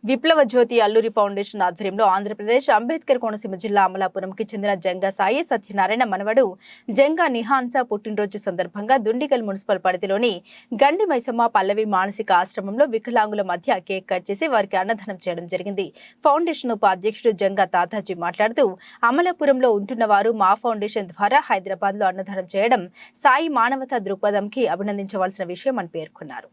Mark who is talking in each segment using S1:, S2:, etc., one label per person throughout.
S1: విప్లవ జ్యోతి అల్లూరి ఫౌండేషన్ ఆధ్వర్యంలో ఆంధ్రప్రదేశ్ అంబేద్కర్ కోనసీమ జిల్లా అమలాపురంకి చెందిన జంగా సాయి సత్యనారాయణ మనవడు జంగా నిహాన్స పుట్టినరోజు సందర్భంగా దుండిగల్ మున్సిపల్ పరిధిలోని గండి మైసమ్మ పల్లవి మానసిక ఆశ్రమంలో వికలాంగుల మధ్య కేక్ కట్ చేసి వారికి అన్నదానం చేయడం జరిగింది. ఫౌండేషన్ ఉపాధ్యక్షుడు జంగా తాతాజీ మాట్లాడుతూ అమలాపురంలో ఉంటున్న వారు మా ఫౌండేషన్ ద్వారా హైదరాబాద్ లో అన్నదానం చేయడం సాయి మానవతా దృక్పథంకి అభినందించవలసిన విషయం అని పేర్కొన్నారు.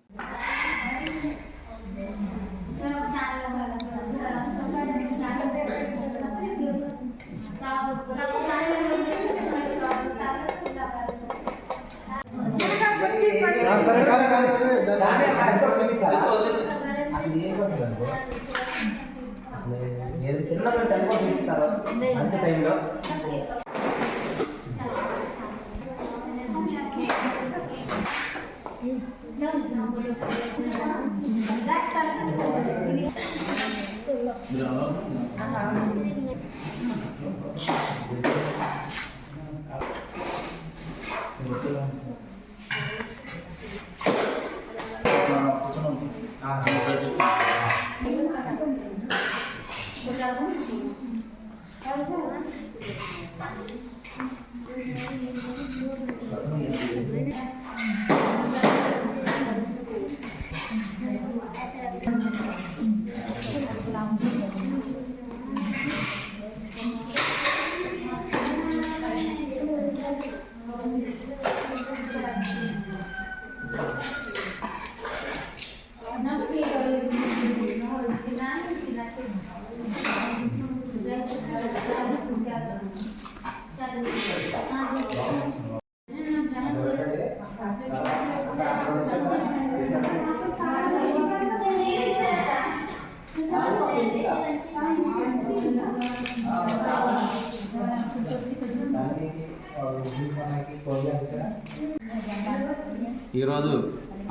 S2: ఈరోజు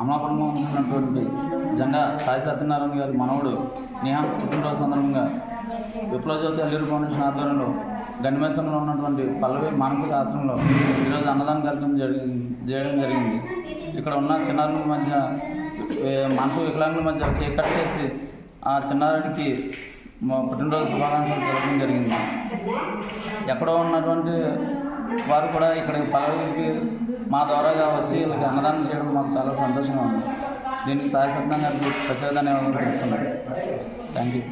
S2: అమలాపురంలో ఉన్నటువంటి జంగా సాయి సత్యనారాయణ గారి మనవడు నిహాన్స్ పుట్టినరోజు సందర్భంగా విప్లవ జ్యోతి అల్లూరి ఫౌండేషన్ ఆధ్వర్యంలో గండిమైసంలో ఉన్నటువంటి పల్లవి మానసిక ఆశ్రమంలో ఈరోజు అన్నదాన కార్యక్రమం చేయడం జరిగింది. ఇక్కడ ఉన్న చిన్నారుల మధ్య మనసు వికలాంగుల మధ్య కేక్ కట్ చేసి ఆ చిన్నారుడికి పుట్టినరోజు శుభాకాంక్షలు జరగడం జరిగింది. ఎక్కడో ఉన్నటువంటి వారు కూడా ఇక్కడ పల్లవికి మా ద్వారాగా వచ్చి వీళ్ళకి అన్నదానం చేయడం మాకు చాలా సంతోషంగా ఉంది. దీనికి సాయి సత్యనారాయణ గారికి ప్రత్యేక ధన్యవాదాలు చెప్తున్నాను. Thank you.